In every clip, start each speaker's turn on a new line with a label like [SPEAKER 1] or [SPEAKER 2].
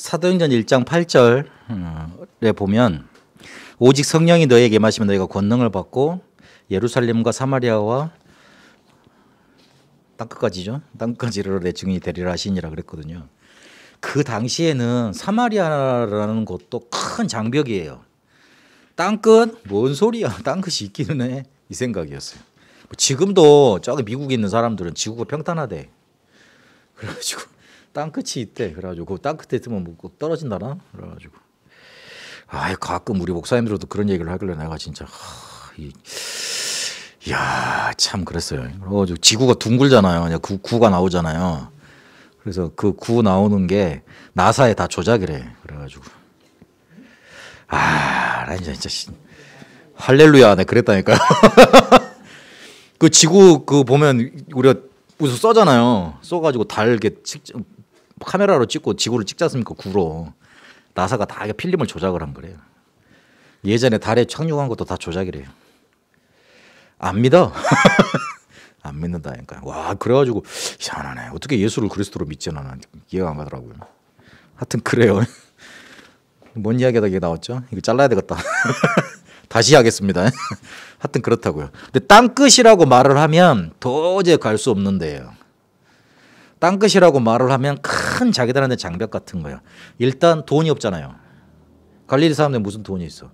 [SPEAKER 1] 사도행전 1장 8절에 보면 오직 성령이 너에게 임하시면 너희가 권능을 받고 예루살렘과 사마리아와 땅끝까지죠. 땅끝까지 이르러 내 증인이 되리라 하시니라 그랬거든요. 그 당시에는 사마리아라는 곳도 큰 장벽이에요. 땅끝? 뭔 소리야. 땅끝이 있기는 해. 이 생각이었어요. 지금도 저기 미국에 있는 사람들은 지구가 평탄하대. 그래가지고 땅끝이 있대. 그래가지고 그 땅끝에 있으면 뭐 떨어진다나? 그래가지고 가끔 우리 목사님들도 그런 얘기를 하길래 내가 진짜 야, 참 그랬어요. 그래가지고 지구가 둥글잖아요. 구가 나오잖아요. 그래서 그 구 나오는 게 나사에 다 조작이래. 그래가지고 나 진짜 할렐루야, 네 그랬다니까요. 그 지구 그 보면 우리가 무슨 써잖아요. 써가지고 달 이렇게 카메라로 찍고 지구를 찍지 않습니까? 구로. 나사가 다 필름을 조작을 한 거래요. 예전에 달에 착륙한 것도 다 조작이래요. 안 믿어? 안 믿는다니까요. 와, 그래가지고 희한하네. 어떻게 예수를 그리스도로 믿지 나는 이해가 안 가더라고요. 하여튼 그래요. 뭔 이야기가 이게 나왔죠? 이거 잘라야 되겠다. 다시 하겠습니다. 하여튼 그렇다고요. 근데 땅끝이라고 말을 하면 도저히 갈 수 없는 데예요. 땅끝이라고 말을 하면 큰 자기들한테 장벽 같은 거예요. 일단 돈이 없잖아요. 갈릴리 사람들 무슨 돈이 있어.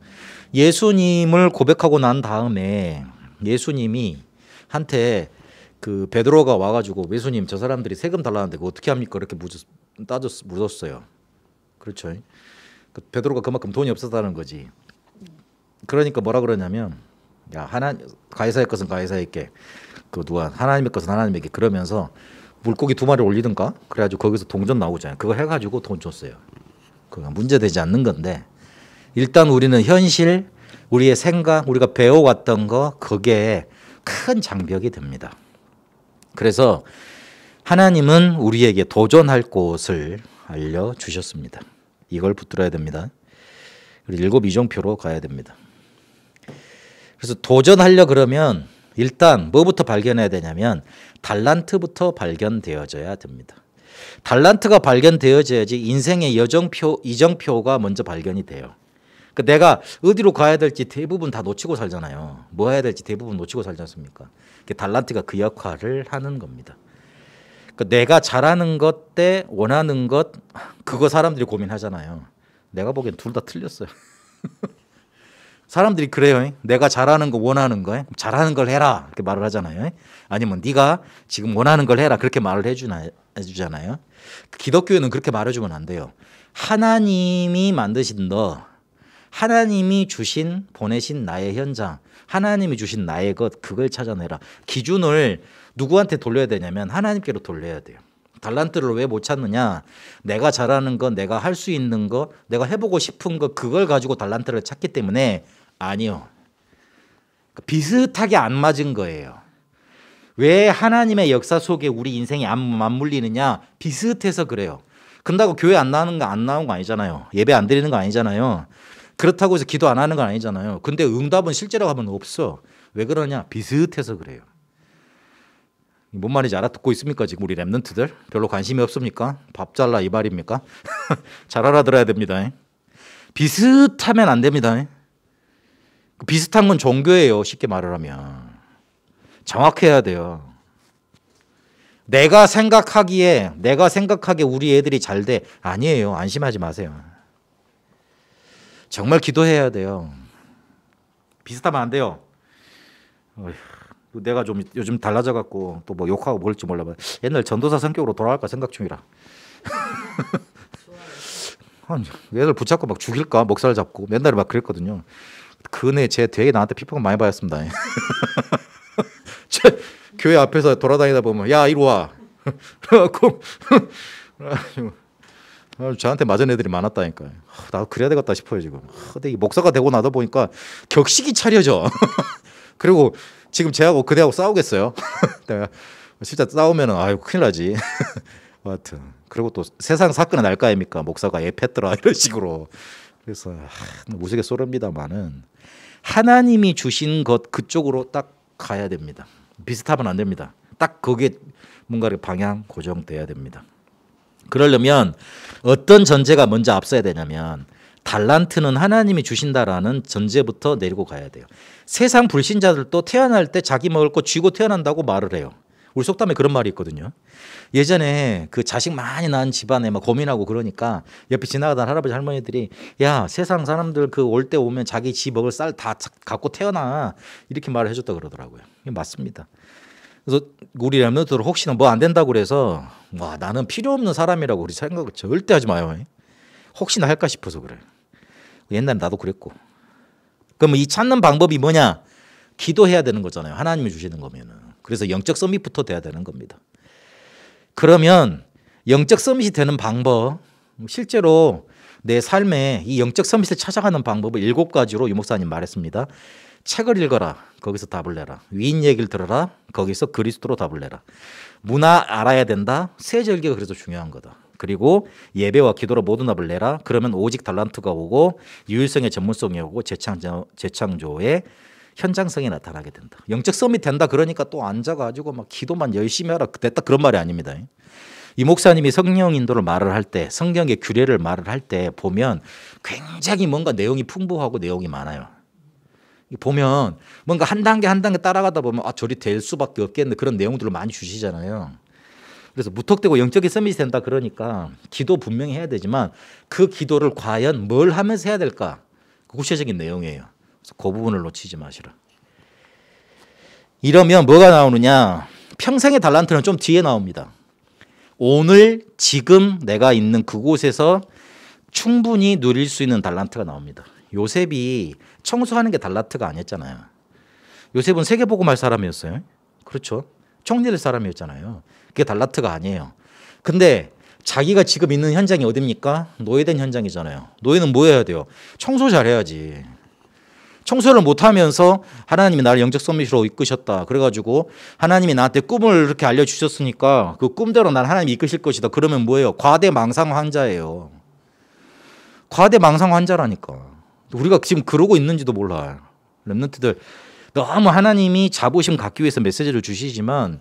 [SPEAKER 1] 예수님을 고백하고 난 다음에 예수님이 한테 그 베드로가 와가지고 예수님 저 사람들이 세금 달라는데 그거 어떻게 합니까? 그렇게 묻었어요. 그렇죠. 그 베드로가 그만큼 돈이 없었다는 거지. 그러니까 뭐라 그러냐면 야 가이사의 것은 가이사에게 그 누가 하나님의 것은 하나님에게 그러면서 물고기 2마리 올리든가 그래가지고 거기서 동전 나오잖아요. 그거 해가지고 돈 줬어요. 그거 문제되지 않는 건데 일단 우리는 현실 우리의 생각 우리가 배워왔던 거 그게 큰 장벽이 됩니다. 그래서 하나님은 우리에게 도전할 곳을 알려주셨습니다. 이걸 붙들어야 됩니다. 그리고 7 이정표로 가야 됩니다. 그래서 도전하려 그러면 일단 뭐부터 발견해야 되냐면 달란트부터 발견되어져야 됩니다. 달란트가 발견되어져야지 인생의 이정표가 먼저 발견이 돼요. 그러니까 내가 어디로 가야 될지 대부분 다 놓치고 살잖아요. 뭐 해야 될지 대부분 놓치고 살지 않습니까? 달란트가 그 역할을 하는 겁니다. 그러니까 내가 잘하는 것 대 원하는 것 그거 사람들이 고민하잖아요. 내가 보기엔 둘 다 틀렸어요. 사람들이 그래요. 내가 잘하는 거 원하는 거 잘하는 걸 해라 이렇게 말을 하잖아요. 아니면 네가 지금 원하는 걸 해라 그렇게 말을 해주잖아요. 기독교에는 그렇게 말해주면 안 돼요. 하나님이 만드신 너 하나님이 주신 보내신 나의 현장 하나님이 주신 나의 것 그걸 찾아내라. 기준을 누구한테 돌려야 되냐면 하나님께로 돌려야 돼요. 달란트를 왜 못 찾느냐. 내가 잘하는 거 내가 할 수 있는 거 내가 해보고 싶은 거 그걸 가지고 달란트를 찾기 때문에 아니요. 비슷하게 안 맞은 거예요. 왜 하나님의 역사 속에 우리 인생이 안 맞물리느냐. 비슷해서 그래요. 그런다고 교회 안 나오는 거 아니잖아요. 예배 안 드리는 거 아니잖아요. 그렇다고 해서 기도 안 하는 건 아니잖아요. 근데 응답은 실제로 하면 없어. 왜 그러냐? 비슷해서 그래요. 뭔 말인지 알아듣고 있습니까? 지금 우리 랩런트들 별로 관심이 없습니까? 밥 잘라 이 말입니까? 잘 알아들어야 됩니다. 비슷하면 안 됩니다. 비슷한 건 종교예요. 쉽게 말을 하면 정확해야 돼요. 내가 생각하기에 우리 애들이 잘 돼. 아니에요. 안심하지 마세요. 정말 기도해야 돼요. 비슷하면 안 돼요. 내가 좀 요즘 달라져 갖고 또 뭐 욕하고 뭘지 몰라. 옛날 전도사 성격으로 돌아갈까 생각 중이라. 애들 붙잡고 막 죽일까 목살 잡고 맨날 막 그랬거든요. 그네 제 되게 나한테 피폭을 많이 받았습니다. 교회 앞에서 돌아다니다 보면 야 이리 와. 그래갖고 저한테 맞은 애들이 많았다니까요. 나도 그래야 되겠다 싶어요 지금. 근데 이 목사가 되고 나다 보니까 격식이 차려져. 그리고 지금 쟤하고 그대하고 싸우겠어요. 내가 진짜 싸우면 아유 큰일 나지. 하여튼 그리고 또 세상 사건은 날 거 아닙니까? 목사가 애 팼더라 이런 식으로. 그래서 우스갯소리입니다만은 하나님이 주신 것 그쪽으로 딱 가야 됩니다. 비슷하면 안 됩니다. 딱 거기에 뭔가 방향 고정돼야 됩니다. 그러려면 어떤 전제가 먼저 앞서야 되냐면 달란트는 하나님이 주신다라는 전제부터 내리고 가야 돼요. 세상 불신자들도 태어날 때 자기 먹을 거 쥐고 태어난다고 말을 해요. 우리 속담에 그런 말이 있거든요. 예전에 그 자식 많이 낳은 집안에 막 고민하고 그러니까 옆에 지나가던 할아버지 할머니들이 야 세상 사람들 그 올 때 오면 자기 지 먹을 쌀 다 갖고 태어나 이렇게 말을 해줬다 그러더라고요. 이게 맞습니다. 그래서 우리 랩런트들 혹시나 뭐 안 된다고 그래서 와 나는 필요 없는 사람이라고 우리 생각을 절대 하지 마요. 혹시나 할까 싶어서 그래요. 옛날에 나도 그랬고. 그럼 이 찾는 방법이 뭐냐? 기도해야 되는 거잖아요. 하나님이 주시는 거면은. 그래서 영적 서밋부터 돼야 되는 겁니다. 그러면 영적 서밋이 되는 방법, 실제로 내 삶에 이 영적 서밋을 찾아가는 방법을 7가지로 유 목사님 말했습니다. 책을 읽어라. 거기서 답을 내라. 위인 얘기를 들어라. 거기서 그리스도로 답을 내라. 문화 알아야 된다. 세절기가 그래서 중요한 거다. 그리고 예배와 기도로 모든 답을 내라. 그러면 오직 달란트가 오고 유일성의 전문성이 오고 재창조의 현장성이 나타나게 된다. 영적 서밋 된다 그러니까 또 앉아가지고 막 기도만 열심히 하라 됐다 그런 말이 아닙니다. 이 목사님이 성령 인도를 말을 할 때 성경의 규례를 말을 할 때 보면 굉장히 뭔가 내용이 풍부하고 내용이 많아요. 보면 뭔가 한 단계 한 단계 따라가다 보면 아 저리 될 수밖에 없겠네 그런 내용들을 많이 주시잖아요. 그래서 무턱대고 영적인 서밋이 된다 그러니까 기도 분명히 해야 되지만 그 기도를 과연 뭘 하면서 해야 될까? 구체적인 내용이에요. 그래서 그 부분을 놓치지 마시라. 이러면 뭐가 나오느냐? 평생의 달란트는 좀 뒤에 나옵니다. 오늘 지금 내가 있는 그곳에서 충분히 누릴 수 있는 달란트가 나옵니다. 요셉이 청소하는 게 달란트가 아니었잖아요. 요셉은 세계복음할 사람이었어요. 그렇죠. 총리될 사람이었잖아요. 그게 달란트가 아니에요. 근데 자기가 지금 있는 현장이 어딥니까? 노예된 현장이잖아요. 노예는 뭐 해야 돼요? 청소 잘해야지. 청소를 못하면서 하나님이 나를 영적 서밋으로 이끄셨다. 그래가지고 하나님이 나한테 꿈을 이렇게 알려주셨으니까 그 꿈대로 난 하나님이 이끄실 것이다. 그러면 뭐예요? 과대망상 환자예요. 과대망상 환자라니까. 우리가 지금 그러고 있는지도 몰라요. 렘넌트들 너무 하나님이 자부심 갖기 위해서 메시지를 주시지만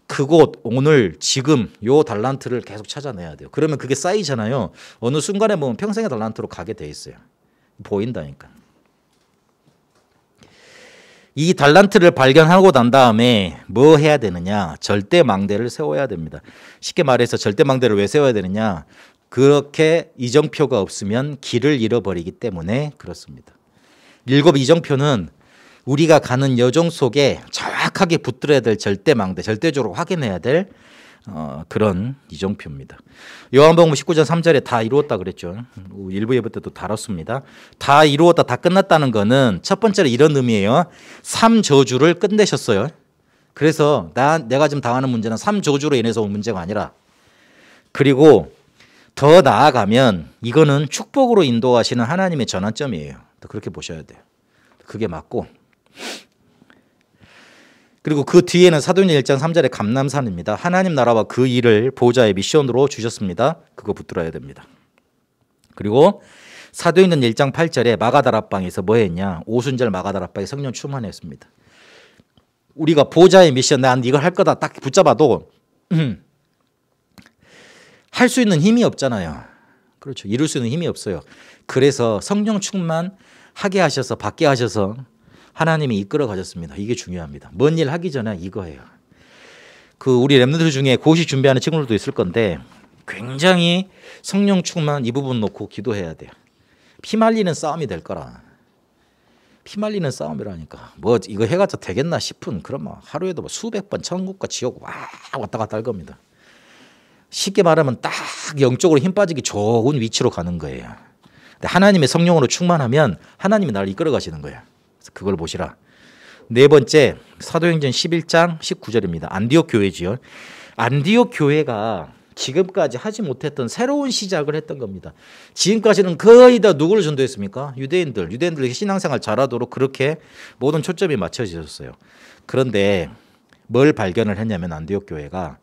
[SPEAKER 1] 그곳 오늘 지금 요 달란트를 계속 찾아내야 돼요. 그러면 그게 쌓이잖아요. 어느 순간에 보면 평생의 달란트로 가게 돼 있어요. 보인다니까. 이 달란트를 발견하고 난 다음에 뭐 해야 되느냐? 절대망대를 세워야 됩니다. 쉽게 말해서 절대망대를 왜 세워야 되느냐? 그렇게 이정표가 없으면 길을 잃어버리기 때문에 그렇습니다. 7 이정표는 우리가 가는 여정 속에 정확하게 붙들어야 될 절대망대, 절대적으로 확인해야 될 그런 이정표입니다. 요한복음 19장 3절에 다 이루었다 그랬죠. 일부 예배 때도 다뤘습니다. 다 이루었다, 다 끝났다는 거는 첫 번째로 이런 의미예요. 3저주를 끝내셨어요. 그래서 내가 지금 당하는 문제는 3저주로 인해서 온 문제가 아니라 그리고 더 나아가면 이거는 축복으로 인도하시는 하나님의 전환점이에요. 그렇게 보셔야 돼요. 그게 맞고 그리고 그 뒤에는 사도행전 1장 3절의 감람산입니다. 하나님 나라와 그 일을 보호자의 미션으로 주셨습니다. 그거 붙들어야 됩니다. 그리고 사도행전 1장 8절에 마가다락방에서 뭐 했냐? 오순절 마가다락방에 성령 충만했습니다. 우리가 보호자의 미션 난 이걸 할 거다 딱 붙잡아도 할 수 있는 힘이 없잖아요. 그렇죠. 이룰 수 있는 힘이 없어요. 그래서 성령 충만하게 하셔서 받게 하셔서 하나님이 이끌어 가셨습니다. 이게 중요합니다. 뭔 일 하기 전에 이거예요. 그 우리 렘넌트 중에 고시 준비하는 친구들도 있을 건데 굉장히 성령 충만 이 부분 놓고 기도해야 돼요. 피말리는 싸움이 될 거라. 피말리는 싸움이라니까. 뭐 이거 해가지고 되겠나 싶은 그런 뭐 하루에도 뭐 수백 번 천국과 지옥 왔다 갔다 할 겁니다. 쉽게 말하면 딱 영적으로 힘 빠지기 좋은 위치로 가는 거예요. 근데 하나님의 성령으로 충만하면 하나님이 나를 이끌어 가시는 거예요. 그래서 그걸 보시라. 네 번째 사도행전 11장 19절입니다. 안디옥 교회지요. 안디옥 교회가 지금까지 하지 못했던 새로운 시작을 했던 겁니다. 지금까지는 거의 다 누구를 전도했습니까? 유대인들이 신앙생활 잘하도록 그렇게 모든 초점이 맞춰지셨어요. 그런데 뭘 발견을 했냐면 안디옥 교회가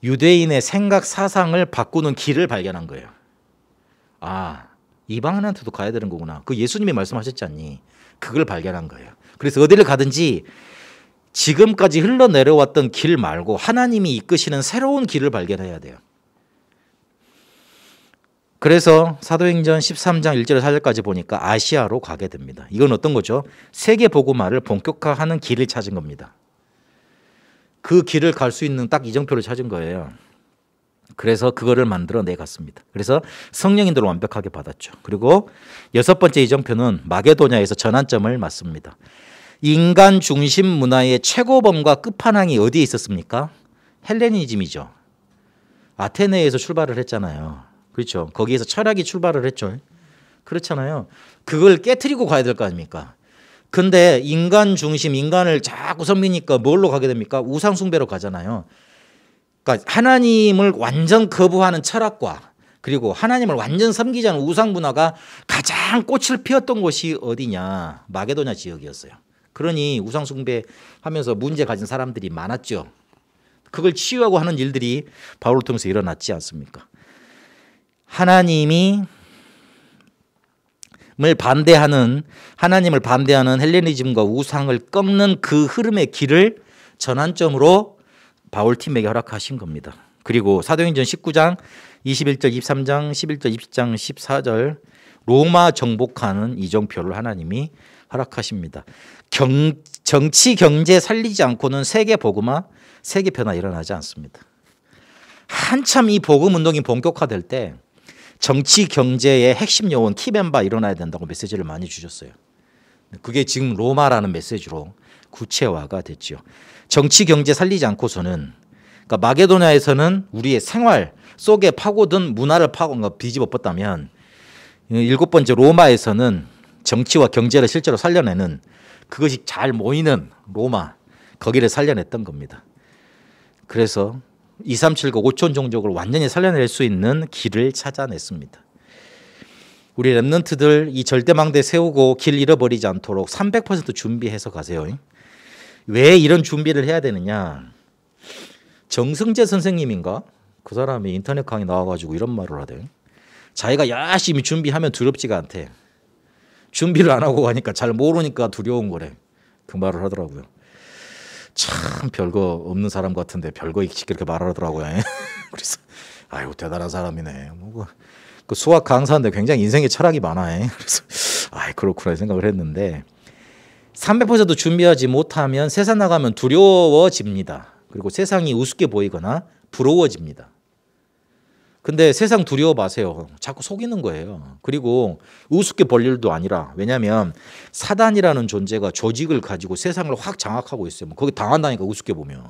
[SPEAKER 1] 유대인의 생각 사상을 바꾸는 길을 발견한 거예요. 아, 이방인한테도 가야 되는 거구나. 그 예수님이 말씀하셨지 않니? 그걸 발견한 거예요. 그래서 어디를 가든지 지금까지 흘러내려왔던 길 말고 하나님이 이끄시는 새로운 길을 발견해야 돼요. 그래서 사도행전 13장 1절에서 4절까지 보니까 아시아로 가게 됩니다. 이건 어떤 거죠? 세계 복음화를 본격화하는 길을 찾은 겁니다. 그 길을 갈 수 있는 딱 이정표를 찾은 거예요. 그래서 그거를 만들어 내갔습니다. 그래서 성령인들을 완벽하게 받았죠. 그리고 여섯 번째 이정표는 마게도냐에서 전환점을 맞습니다. 인간 중심 문화의 최고범과 끝판왕이 어디에 있었습니까? 헬레니즘이죠. 아테네에서 출발을 했잖아요. 그렇죠. 거기에서 철학이 출발을 했죠. 그렇잖아요. 그걸 깨트리고 가야 될 거 아닙니까? 근데 인간 중심, 인간을 자꾸 섬기니까 뭘로 가게 됩니까? 우상 숭배로 가잖아요. 그러니까 하나님을 완전 거부하는 철학과 그리고 하나님을 완전 섬기지 않은 우상 문화가 가장 꽃을 피웠던 곳이 어디냐? 마게도냐 지역이었어요. 그러니 우상 숭배하면서 문제 가진 사람들이 많았죠. 그걸 치유하고 하는 일들이 바울을 통해서 일어났지 않습니까? 하나님을 반대하는 헬레니즘과 우상을 꺾는 그 흐름의 길을 전환점으로 바울 팀에게 허락하신 겁니다. 그리고 사도행전 19장 21절 23장 11절 20장 14절 로마 정복하는 이정표를 하나님이 허락하십니다. 정치 경제 살리지 않고는 세계 복음화, 세계 변화 일어나지 않습니다. 한참 이 복음 운동이 본격화될 때 정치 경제의 핵심 요원 키벤바 일어나야 된다고 메시지를 많이 주셨어요. 그게 지금 로마라는 메시지로 구체화가 됐죠. 정치 경제 살리지 않고서는 그러니까 마게도냐에서는 우리의 생활 속에 파고든 문화를 뒤집어 엎었다면 일곱 번째 로마에서는 정치와 경제를 실제로 살려내는 그것이 잘 모이는 로마 거기를 살려냈던 겁니다. 그래서 237과 5천 종족을 완전히 살려낼 수 있는 길을 찾아냈습니다. 우리 랩런트들 이 절대망대 세우고 길 잃어버리지 않도록 300% 준비해서 가세요. 왜 이런 준비를 해야 되느냐? 정승재 선생님인가? 그 사람이 인터넷 강의 나와가지고 이런 말을 하대. 자기가 열심히 준비하면 두렵지가 않대. 준비를 안 하고 가니까 잘 모르니까 두려운 거래. 그 말을 하더라고요. 참 별거 없는 사람 같은데 별거 있지 그렇게 말하더라고요. 그래서 아유 대단한 사람이네. 그 수학 강사인데 굉장히 인생에 철학이 많아. 그래서 아이 그렇구나 생각을 했는데 300% 준비하지 못하면 세상 나가면 두려워집니다. 그리고 세상이 우습게 보이거나 부러워집니다. 근데 세상 두려워 마세요. 자꾸 속이는 거예요. 그리고 우습게 볼 일도 아니라 왜냐하면 사단이라는 존재가 조직을 가지고 세상을 확 장악하고 있어요. 거기 당한다니까 우습게 보면.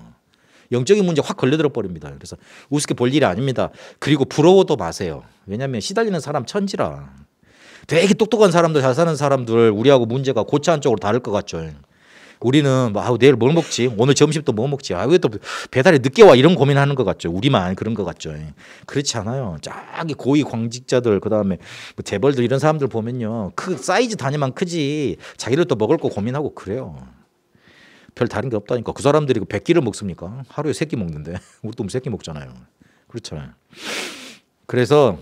[SPEAKER 1] 영적인 문제 확 걸려들어 버립니다. 그래서 우습게 볼 일이 아닙니다. 그리고 부러워도 마세요. 왜냐하면 시달리는 사람 천지라. 되게 똑똑한 사람들 잘 사는 사람들 우리하고 문제가 고치 한쪽으로 다를 것 같죠. 우리는 내일 뭘 먹지? 오늘 점심 또 뭐 먹지? 왜 또 배달이 늦게 와? 이런 고민하는 것 같죠. 우리만 그런 것 같죠. 그렇지 않아요. 저기 고위 광직자들 그다음에 뭐 재벌들 이런 사람들 보면요. 그 사이즈 단위만 크지 자기를 또 먹을 거 고민하고 그래요. 별 다른 게 없다니까. 그 사람들이 100끼를 먹습니까? 하루에 3끼 먹는데 우리도 3끼 먹잖아요. 그렇잖아요. 그래서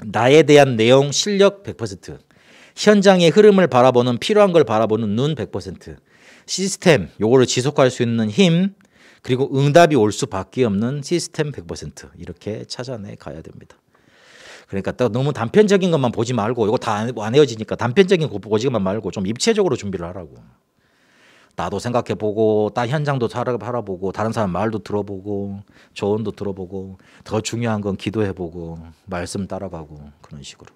[SPEAKER 1] 나에 대한 내용, 실력 100%, 현장의 흐름을 바라보는 필요한 걸 바라보는 눈 100%, 시스템, 요거를 지속할 수 있는 힘, 그리고 응답이 올 수밖에 없는 시스템 100% 이렇게 찾아내 가야 됩니다. 그러니까 또 너무 단편적인 것만 보지 말고 이거 다 안 헤어지니까 단편적인 거 보지만 말고 좀 입체적으로 준비를 하라고. 나도 생각해보고 딱 현장도 바라보고 다른 사람 말도 들어보고 조언도 들어보고 더 중요한 건 기도해보고 말씀 따라가고 그런 식으로.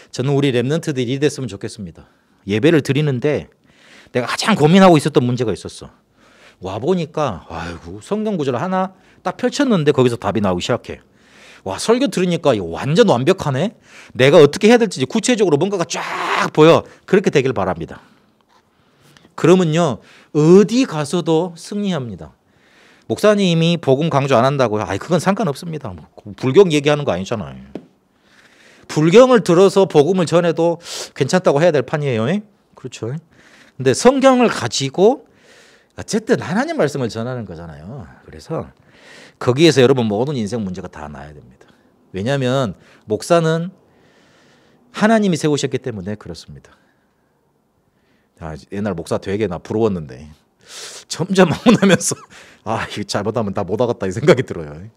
[SPEAKER 1] 저는 우리 랩런트들이 이리 됐으면 좋겠습니다. 예배를 드리는데 내가 가장 고민하고 있었던 문제가 있었어. 와보니까 아이고 성경 구절 하나 딱 펼쳤는데 거기서 답이 나오기 시작해. 와 설교 들으니까 이거 완전 완벽하네. 내가 어떻게 해야 될지 구체적으로 뭔가가 쫙 보여. 그렇게 되길 바랍니다. 그러면요 어디 가서도 승리합니다. 목사님이 복음 강조 안 한다고요? 그건 상관없습니다. 불경 얘기하는 거 아니잖아요. 불경을 들어서 복음을 전해도 괜찮다고 해야 될 판이에요. 그렇죠. 근데 성경을 가지고 어쨌든 하나님 말씀을 전하는 거잖아요. 그래서 거기에서 여러분 모든 인생 문제가 다 나야 됩니다. 왜냐하면 목사는 하나님이 세우셨기 때문에 그렇습니다. 옛날 목사 되게 나 부러웠는데 점점 하고 나면서 이거 잘못하면 다 못 하겠다 이 생각이 들어요.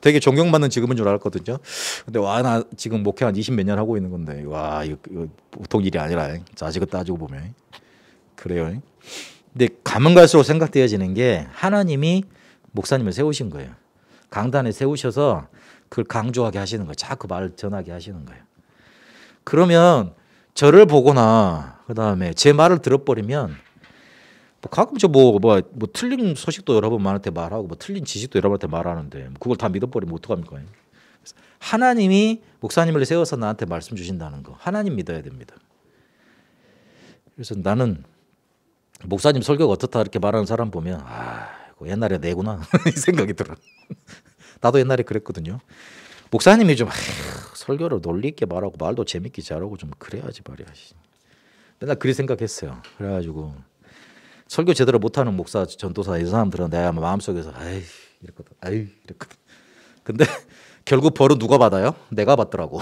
[SPEAKER 1] 되게 존경받는 직업인 줄 알았거든요. 근데 와, 나 지금 목회 한 20 몇 년 하고 있는 건데 와, 이거 보통 일이 아니라 자식을 따지고 보면 그래요. 근데 가면 갈수록 생각되어지는 게 하나님이 목사님을 세우신 거예요. 강단에 세우셔서 그걸 강조하게 하시는 거예요. 자꾸 말을 전하게 하시는 거예요. 그러면 저를 보거나 그다음에 제 말을 들어버리면 가끔 뭐 틀린 소식도 여러분한테 말하고 뭐 틀린 지식도 여러분한테 말하는데 그걸 다 믿어버리면 어떡합니까? 하나님이 목사님을 세워서 나한테 말씀 주신다는 거 하나님 믿어야 됩니다. 그래서 나는 목사님 설교가 어떻다 이렇게 말하는 사람 보면 아 옛날에 내구나 이 생각이 들어. 나도 옛날에 그랬거든요. 목사님이 좀 설교를 논리 있게 말하고 말도 재밌게 잘하고 좀 그래야지 말이야. 맨날 그리 생각했어요. 그래가지고 설교 제대로 못하는 목사, 전도사 이 사람들은 내가 마음속에서 이랬거든. 근데 결국 벌은 누가 받아요? 내가 받더라고.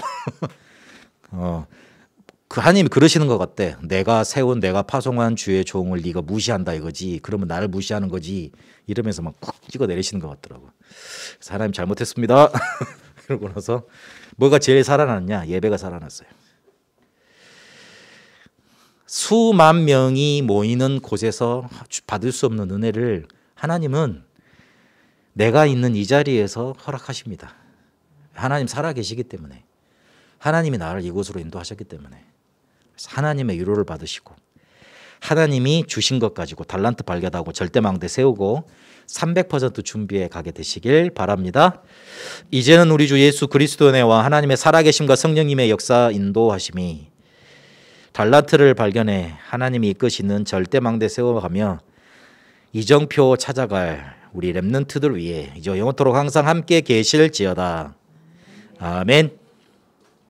[SPEAKER 1] 그 하나님이 그러시는 것 같대. 내가 세운 내가 파송한 주의 종을 네가 무시한다 이거지. 그러면 나를 무시하는 거지. 이러면서 막 쿡 찍어 내리시는 것 같더라고. 그래서 하나님 잘못했습니다. 그러고 나서 뭐가 제일 살아났냐? 예배가 살아났어요. 수만 명이 모이는 곳에서 받을 수 없는 은혜를 하나님은 내가 있는 이 자리에서 허락하십니다. 하나님 살아계시기 때문에 하나님이 나를 이곳으로 인도하셨기 때문에 하나님의 위로를 받으시고 하나님이 주신 것 가지고 달란트 발견하고 절대망대 세우고 300% 준비해 가게 되시길 바랍니다. 이제는 우리 주 예수 그리스도의 은혜와 하나님의 살아계심과 성령님의 역사 인도하심이 달란트를 발견해 하나님이 이끄시는 절대망대 세워가며 이정표 찾아갈 우리 랩런트들 위해 이제 영원토록 항상 함께 계실지어다. 아멘.